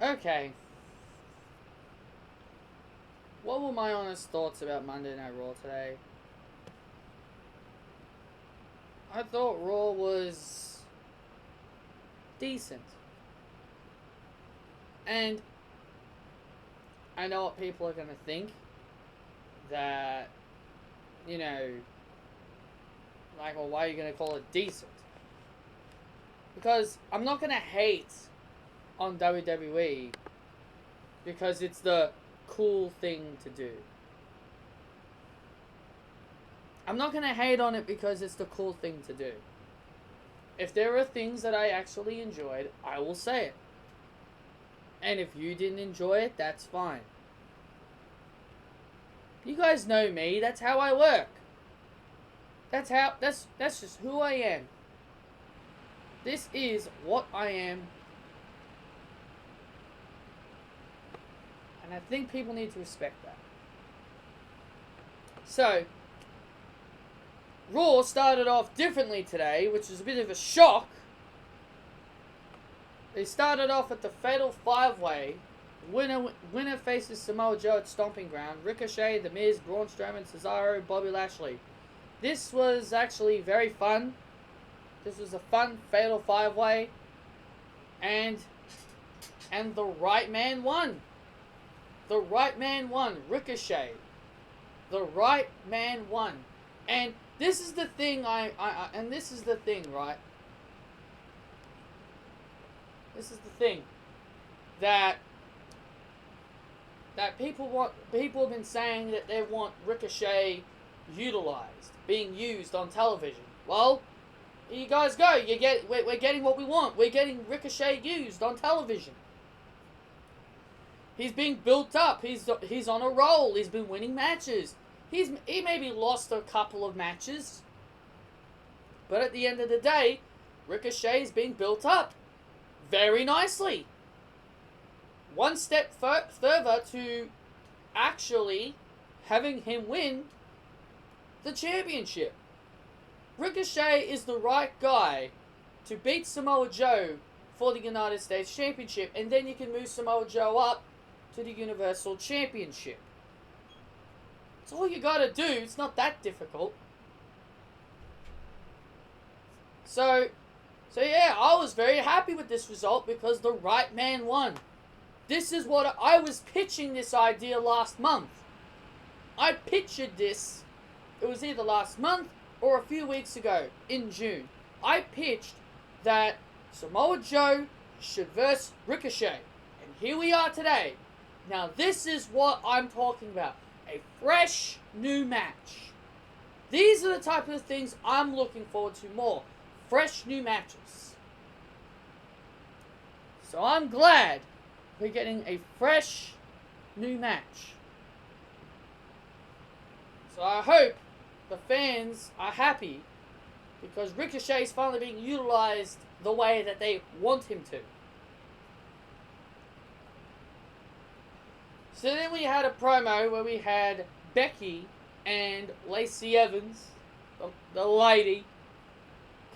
Okay. What were my honest thoughts about Monday Night Raw today? I thought Raw was decent. And I know what people are going to think. That, you know, like, well, why are you going to call it decent? Because I'm not going to hate on WWE because it's the cool thing to do. I'm not going to hate on it because it's the cool thing to do. If there are things that I actually enjoyed, I will say it. And if you didn't enjoy it, that's fine. You guys know me, that's how I work. That's just who I am. This is what I am. And I think people need to respect that. So, Raw started off differently today, which is a bit of a shock. They started off at the Fatal 5-Way. Winner faces Samoa Joe at Stomping Ground. Ricochet, The Miz, Braun Strowman, Cesaro, Bobby Lashley. This was actually very fun. This was a fun Fatal 5-Way. And the right man won. The right man won. Ricochet. The right man won. And this is the thing and this is the thing, right? This is the thing that people have been saying that they want Ricochet utilized, being used on television. Well, here you guys go. We're getting what we want. We're getting Ricochet used on television. He's being built up. He's on a roll. He's been winning matches. He maybe lost a couple of matches, but at the end of the day, Ricochet is being built up very nicely. One step further to actually having him win the championship. Ricochet is the right guy to beat Samoa Joe for the United States Championship, and then you can move Samoa Joe up to the Universal Championship. It's all you gotta do. It's not that difficult. So yeah, I was very happy with this result because the right man won. This is what I was pitching this idea last month. I pictured this. It was either last month or a few weeks ago in June. I pitched that Samoa Joe should verse Ricochet. And here we are today. Now this is what I'm talking about. A fresh new match. These are the type of things I'm looking forward to more. Fresh new matches. So I'm glad we're getting a fresh new match. So I hope the fans are happy because Ricochet is finally being utilized the way that they want him to. So then we had a promo where we had Becky and Lacey Evans, the lady,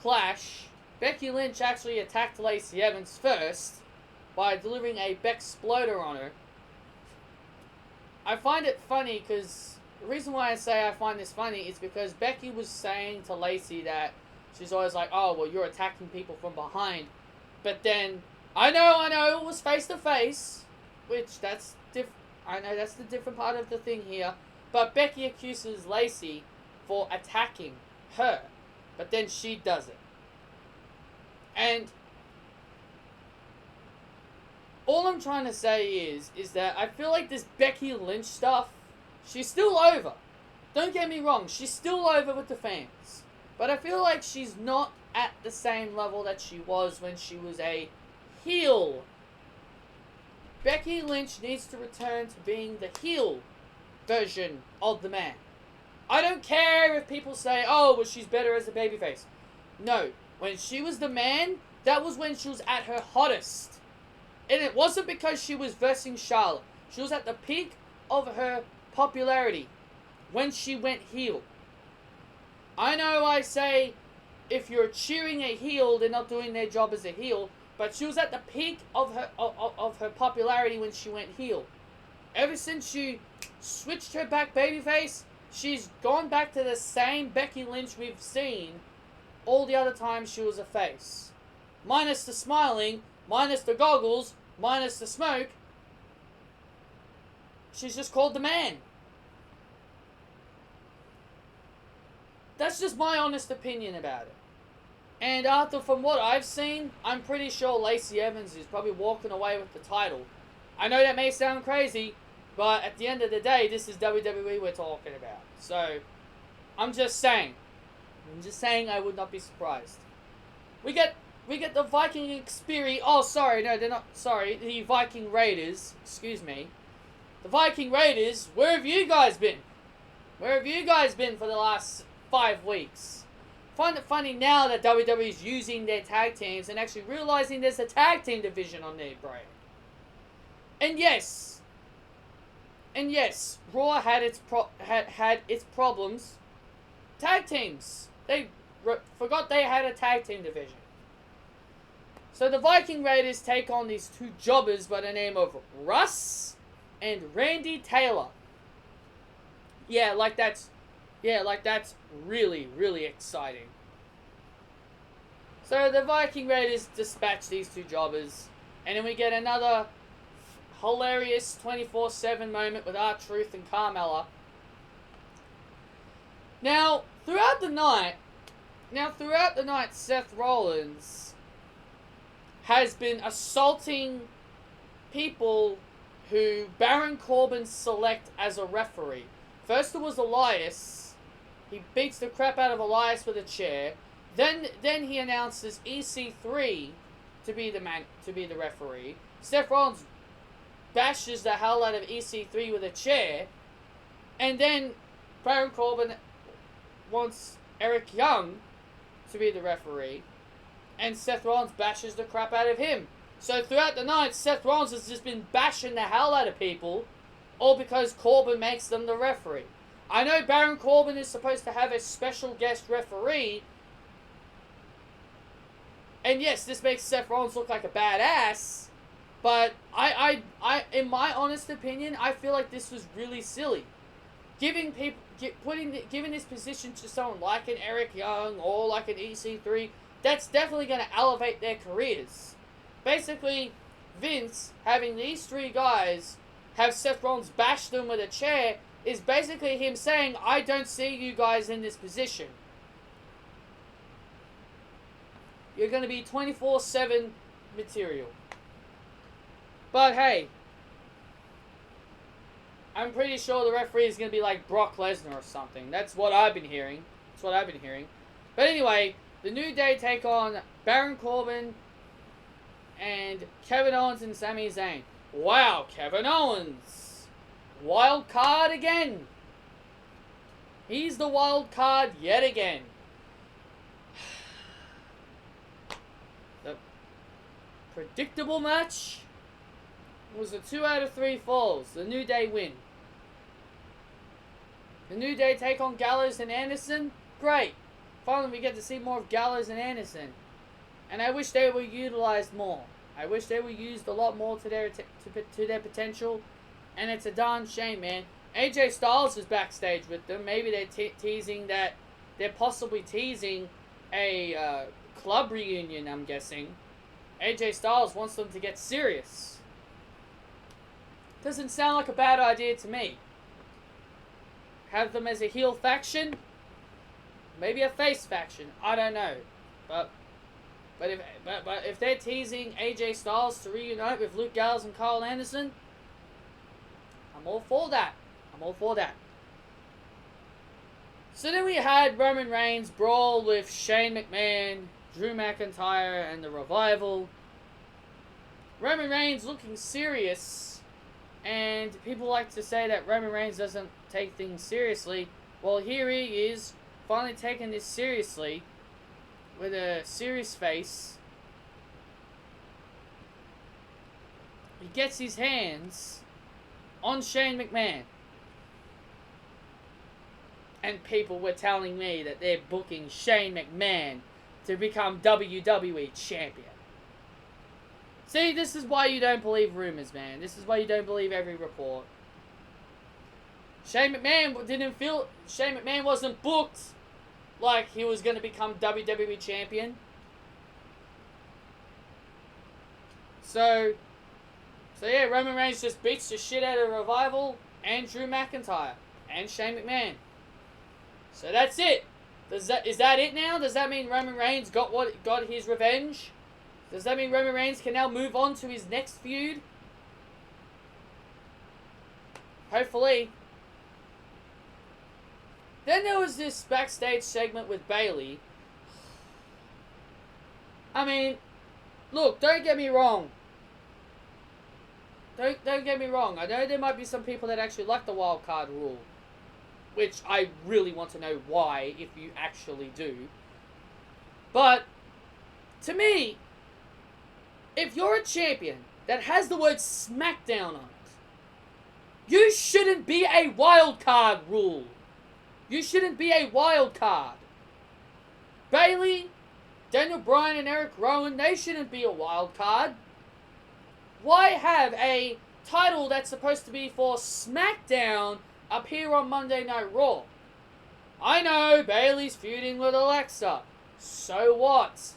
clash. Becky Lynch actually attacked Lacey Evans first by delivering a Beck-sploder on her. I find it funny because the reason why I say I find this funny is because Becky was saying to Lacey that she's always like, oh, well, you're attacking people from behind. But then, I know, it was face to face, which that's different. I know that's the different part of the thing here. But Becky accuses Lacey for attacking her. But then she does it. And all I'm trying to say is that I feel like this Becky Lynch stuff, she's still over. Don't get me wrong, she's still over with the fans. But I feel like she's not at the same level that she was when she was a heel. Becky Lynch needs to return to being the heel version of the man. I don't care if people say, oh, well, she's better as a babyface. No, when she was the man, that was when she was at her hottest. And it wasn't because she was versing Charlotte. She was at the peak of her popularity when she went heel. I know I say if you're cheering a heel, they're not doing their job as a heel. but she was at the peak of her popularity when she went heel. Ever since she switched her back babyface, she's gone back to the same Becky Lynch we've seen all the other times she was a face. Minus the smiling, minus the goggles, minus the smoke. She's just called the man. That's just my honest opinion about it. And from what I've seen, I'm pretty sure Lacey Evans is probably walking away with the title. I know that may sound crazy, but at the end of the day, this is WWE we're talking about. So, I'm just saying I would not be surprised. We get the Viking experience. Oh, sorry, no, they're not. Sorry, the Viking Raiders. Excuse me. The Viking Raiders. Where have you guys been? Where have you guys been for the last 5 weeks? Find it funny now that WWE is using their tag teams and actually realizing there's a tag team division on their brand. And yes, Raw had its problems. Tag teams. They forgot they had a tag team division. So the Viking Raiders take on these two jobbers by the name of Russ and Randy Taylor. Yeah, like that's really, really exciting. So the Viking Raiders dispatch these two jobbers, and then we get another hilarious 24/7 moment with R-Truth and Carmella. Now, throughout the night, Seth Rollins has been assaulting people who Baron Corbin select as a referee. First it was Elias. He beats the crap out of Elias with a chair. Then he announces EC3 to be the referee. Seth Rollins bashes the hell out of EC3 with a chair. And then Baron Corbin wants Eric Young to be the referee. And Seth Rollins bashes the crap out of him. So throughout the night, Seth Rollins has just been bashing the hell out of people, all because Corbin makes them the referee. I know Baron Corbin is supposed to have a special guest referee, and yes, this makes Seth Rollins look like a badass, but I in my honest opinion, I feel like this was really silly. Giving this position to someone like an Eric Young or like an EC3, that's definitely going to elevate their careers. Basically, Vince having these three guys have Seth Rollins bash them with a chair is basically him saying, I don't see you guys in this position. You're going to be 24/7 material. But hey, I'm pretty sure the referee is going to be like Brock Lesnar or something. That's what I've been hearing. But anyway, the New Day take on Baron Corbin and Kevin Owens and Sami Zayn. Wow, Kevin Owens. Wild card again. He's the wild card yet again. The predictable match was a 2 out of 3 falls. The New Day win. The New Day take on Gallows and Anderson. Great. Finally, we get to see more of Gallows and Anderson. And I wish they were utilized more. I wish they were used a lot more to their potential. And it's a darn shame, man. AJ Styles is backstage with them. Maybe they're teasing that. They're possibly teasing a club reunion, I'm guessing. AJ Styles wants them to get serious. Doesn't sound like a bad idea to me. Have them as a heel faction? Maybe a face faction. I don't know. But if they're teasing AJ Styles to reunite with Luke Gallows and Carl Anderson, I'm all for that. So then we had Roman Reigns brawl with Shane McMahon, Drew McIntyre, and the Revival. Roman Reigns looking serious, and people like to say that Roman Reigns doesn't take things seriously. Well, here he is, finally taking this seriously, with a serious face. He gets his hands on Shane McMahon. And people were telling me that they're booking Shane McMahon to become WWE champion. See, this is why you don't believe rumors, man. This is why you don't believe every report. Shane McMahon wasn't booked like he was going to become WWE champion. So yeah, Roman Reigns just beats the shit out of Revival and Drew McIntyre and Shane McMahon. So that's it. Is that it now? Does that mean Roman Reigns got his revenge? Does that mean Roman Reigns can now move on to his next feud? Hopefully. Then there was this backstage segment with Bayley. I mean, look, don't get me wrong. Don't get me wrong. I know there might be some people that actually like the wild card rule, which I really want to know why, if you actually do. But to me, if you're a champion that has the word SmackDown on it, you shouldn't be a wild card rule. You shouldn't be a wild card. Bayley, Daniel Bryan, and Eric Rowan, they shouldn't be a wild card. Why have a title that's supposed to be for SmackDown appear on Monday Night Raw? I know Bayley's feuding with Alexa. So what?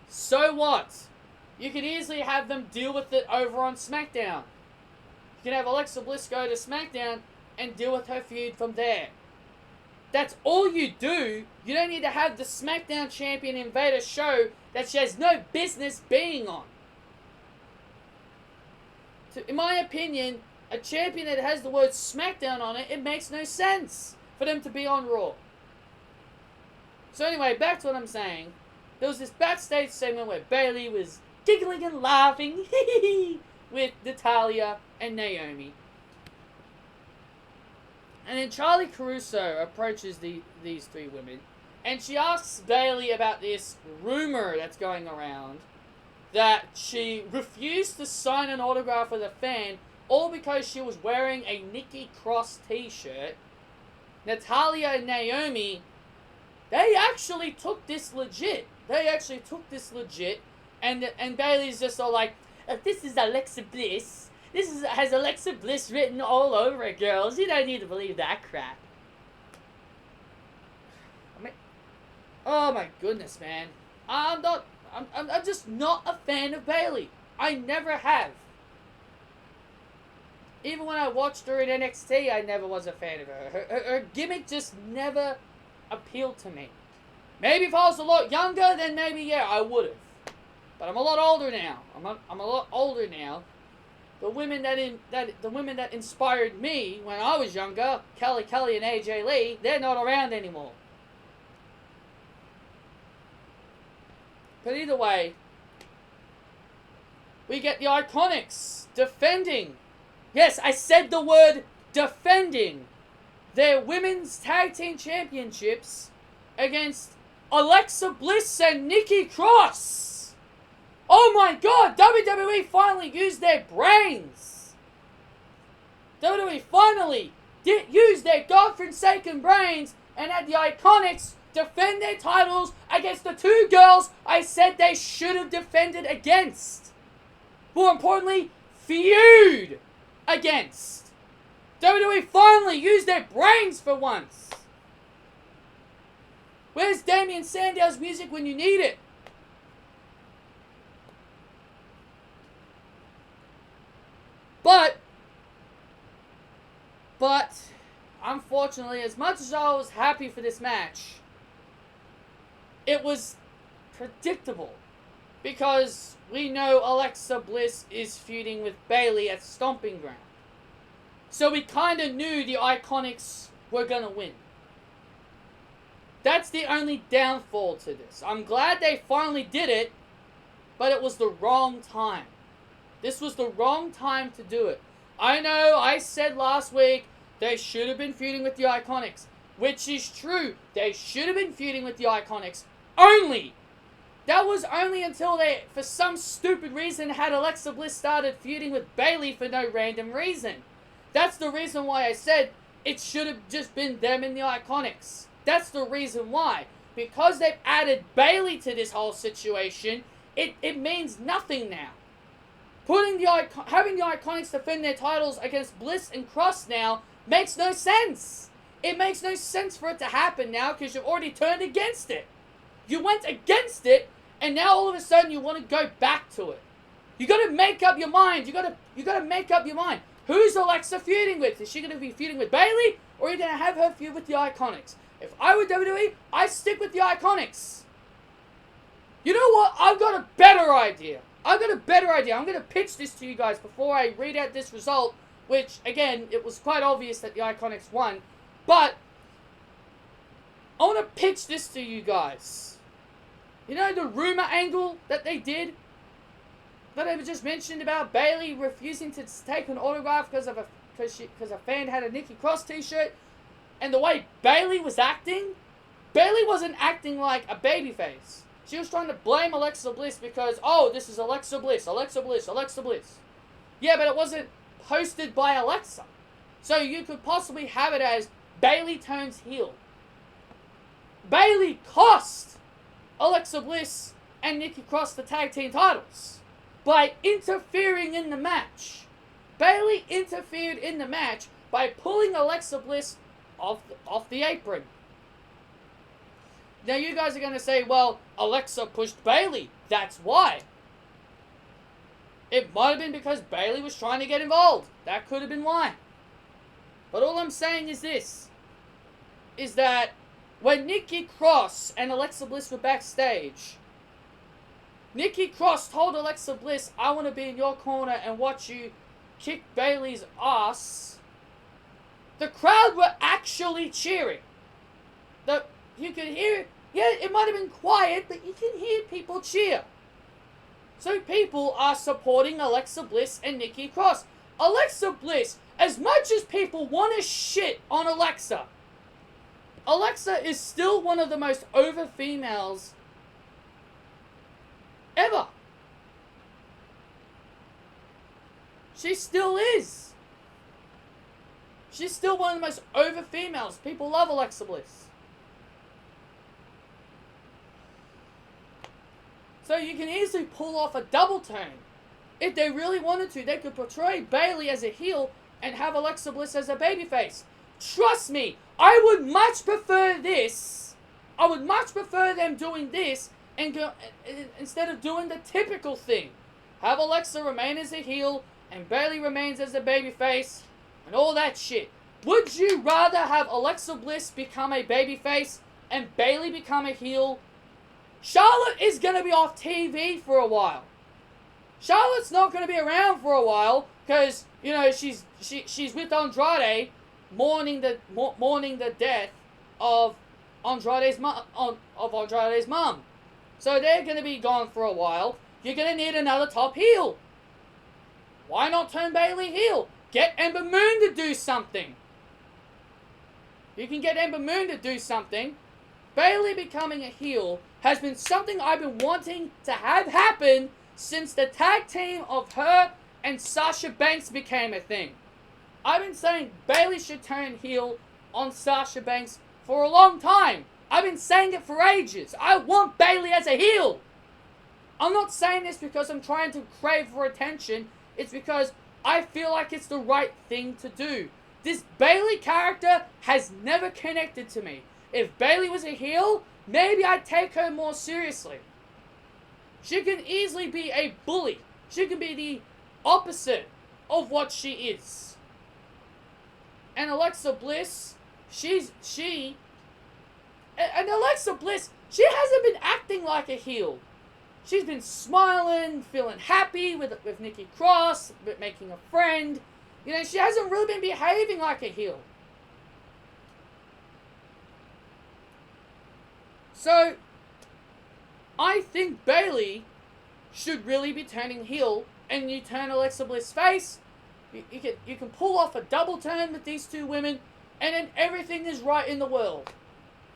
So what? You could easily have them deal with it over on SmackDown. You can have Alexa Bliss go to SmackDown and deal with her feud from there. That's all you do. You don't need to have the SmackDown champion invade a show that she has no business being on. So, in my opinion, a champion that has the word SmackDown on it, it makes no sense for them to be on Raw. So anyway, back to what I'm saying. There was this backstage segment where Bayley was giggling and laughing with Natalya and Naomi. And then Charlie Caruso approaches these three women, and she asks Bayley about this rumor that's going around that she refused to sign an autograph with a fan, all because she was wearing a Nikki Cross t-shirt. Natalya and Naomi, they actually took this legit. And Bayley's just all like, this is Alexa Bliss. Has Alexa Bliss written all over it, girls. You don't need to believe that crap. I mean, oh my goodness, man. I'm just not a fan of Bayley. I never have. Even when I watched her in NXT, I never was a fan of her. Her gimmick just never appealed to me. Maybe if I was a lot younger, then maybe, yeah, I would have. But I'm a lot older now. I'm a lot older now. The women that inspired me when I was younger, Kelly and AJ Lee, they're not around anymore. But either way, we get the IIconics defending. Yes, I said the word defending their women's tag team championships against Alexa Bliss and Nikki Cross. Oh my god, WWE finally used their brains. WWE finally used their godforsaken brains and had the IIconics defend their titles against the two girls I said they should have defended against. More importantly, feud against. WWE finally used their brains for once. Where's Damien Sandow's music when you need it? But, unfortunately, as much as I was happy for this match, it was predictable. Because we know Alexa Bliss is feuding with Bayley at Stomping Ground. So we kind of knew the IIconics were going to win. That's the only downfall to this. I'm glad they finally did it, but it was the wrong time. This was the wrong time to do it. I know I said last week they should have been feuding with the IIconics, which is true. They should have been feuding with the IIconics only. That was only until they, for some stupid reason, had Alexa Bliss started feuding with Bayley for no random reason. That's the reason why I said it should have just been them and the IIconics. That's the reason why. Because they've added Bayley to this whole situation, it means nothing now. Having the IIconics defend their titles against Bliss and Cross now makes no sense. It makes no sense for it to happen now because you've already turned against it. You went against it, and now all of a sudden you want to go back to it. You got to make up your mind. You got to make up your mind. Who's Alexa feuding with? Is she going to be feuding with Bayley, or are you going to have her feud with the IIconics? If I were WWE, I'd stick with the IIconics. You know what? I've got a better idea. I'm going to pitch this to you guys before I read out this result, which, again, it was quite obvious that the IIconics won. But I want to pitch this to you guys. You know the rumor angle that they did? That I just mentioned about Bayley refusing to take an autograph because a fan had a Nikki Cross t-shirt? And the way Bayley was acting? Bayley wasn't acting like a babyface. She was trying to blame Alexa Bliss because, oh, this is Alexa Bliss. Yeah, but it wasn't hosted by Alexa. So you could possibly have it as Bayley turns heel. Bayley cost Alexa Bliss and Nikki Cross the tag team titles by interfering in the match. Bayley interfered in the match by pulling Alexa Bliss off the apron. Now you guys are going to say, well, Alexa pushed Bayley. That's why. It might have been because Bayley was trying to get involved. That could have been why. But all I'm saying is this. Is that when Nikki Cross and Alexa Bliss were backstage, Nikki Cross told Alexa Bliss, I want to be in your corner and watch you kick Bayley's ass. The crowd were actually cheering. You could hear it. Yeah, it might have been quiet, but you can hear people cheer. So people are supporting Alexa Bliss and Nikki Cross. Alexa Bliss, as much as people want to shit on Alexa, Alexa is still one of the most over females ever. She still is. She's still one of the most over females. People love Alexa Bliss. So you can easily pull off a double turn. If they really wanted to, they could portray Bayley as a heel and have Alexa Bliss as a babyface. Trust me, I would much prefer this. I would much prefer them doing this and instead of doing the typical thing. Have Alexa remain as a heel and Bayley remains as a babyface and all that shit. Would you rather have Alexa Bliss become a babyface and Bayley become a heel? Charlotte is going to be off TV for a while. Charlotte's not going to be around for a while because, you know, she's with Andrade mourning the death of Andrade's mom. So they're going to be gone for a while. You're going to need another top heel. Why not turn Bayley heel? Get Ember Moon to do something. You can get Ember Moon to do something. Bayley becoming a heel has been something I've been wanting to have happen since the tag team of her and Sasha Banks became a thing. I've been saying Bayley should turn heel on Sasha Banks for a long time. I've been saying it for ages. I want Bayley as a heel. I'm not saying this because I'm trying to crave for attention. It's because I feel like it's the right thing to do. This Bayley character has never connected to me. If Bayley was a heel, maybe I'd take her more seriously. She can easily be a bully. She can be the opposite of what she is. And Alexa Bliss, and Alexa Bliss, she hasn't been acting like a heel. She's been smiling, feeling happy with Nikki Cross, making a friend. You know, she hasn't really been behaving like a heel. So, I think Bayley should really be turning heel, and you turn Alexa Bliss face. You can pull off a double turn with these two women, and then everything is right in the world.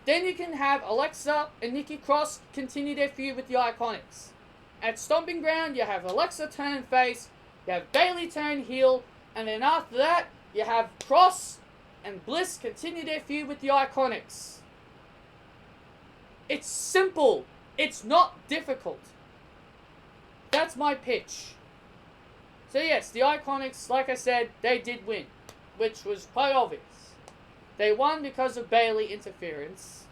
Then you can have Alexa and Nikki Cross continue their feud with the IIconics. At Stomping Ground, you have Alexa turn face, you have Bayley turn heel, and then after that, you have Cross and Bliss continue their feud with the that's my pitch. So yes, the IKonics, like I said, they did win, which was quite obvious. They won because of Bayley interference.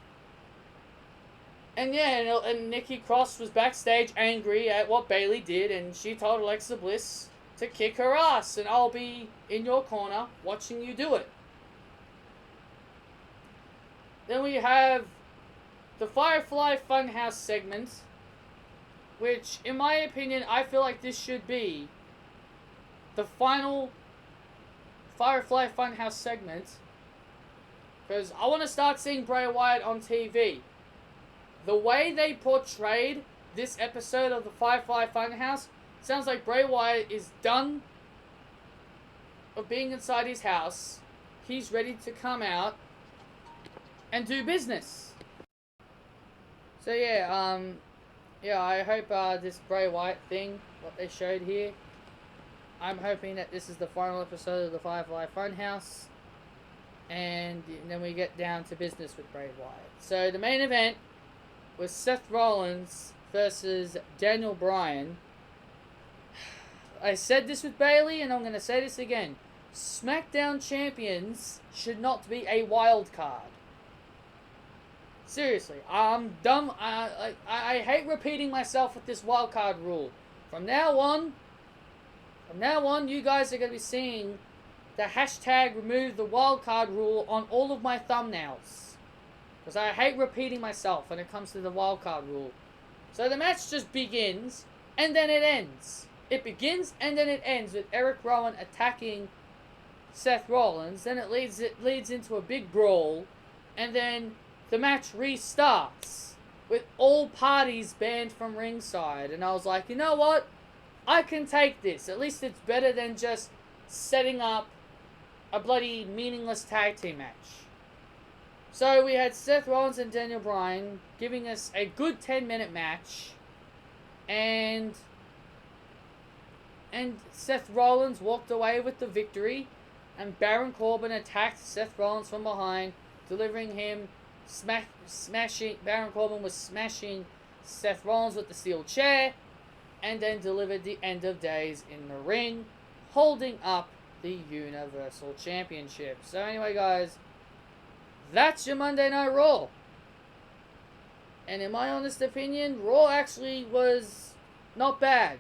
And yeah, and Nikki Cross was backstage angry at what Bayley did, and she told Alexa Bliss to kick her ass, and I'll be in your corner watching you do it. Then we have the Firefly Funhouse segment, which, in my opinion, I feel like this should be the final Firefly Funhouse segment, because I want to start seeing Bray Wyatt on TV. The way they portrayed this episode of the Firefly Funhouse sounds like Bray Wyatt is done of being inside his house. He's ready to come out and do business. So yeah, I hope this Bray Wyatt thing, what they showed here, I'm hoping that this is the final episode of the Firefly Funhouse, and then we get down to business with Bray Wyatt. So the main event was Seth Rollins versus Daniel Bryan. I said this with Bayley, and I'm going to say this again. SmackDown champions should not be a wild card. Seriously, I'm dumb. I hate repeating myself with this wild card rule. From now on, you guys are going to be seeing the hashtag remove the wild card rule on all of my thumbnails. Because I hate repeating myself when it comes to the wildcard rule. So the match just begins, and then it ends. It begins, and then it ends with Eric Rowan attacking Seth Rollins. Then it leads into a big brawl, and then the match restarts with all parties banned from ringside. And I was like, you know what? I can take this. At least it's better than just setting up a bloody meaningless tag team match. So we had Seth Rollins and Daniel Bryan giving us a good 10-minute match. And Seth Rollins walked away with the victory. And Baron Corbin attacked Seth Rollins from behind, delivering him smashing. Baron Corbin was smashing Seth Rollins with the steel chair. And then delivered the end of days in the ring, holding up the Universal Championship. So anyway, guys, that's your Monday Night Raw. And in my honest opinion, Raw actually was not bad.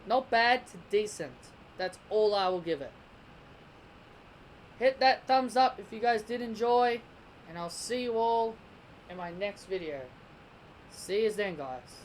Not bad to decent. That's all I will give it. Hit that thumbs up if you guys did enjoy. And I'll see you all in my next video. See you then, guys.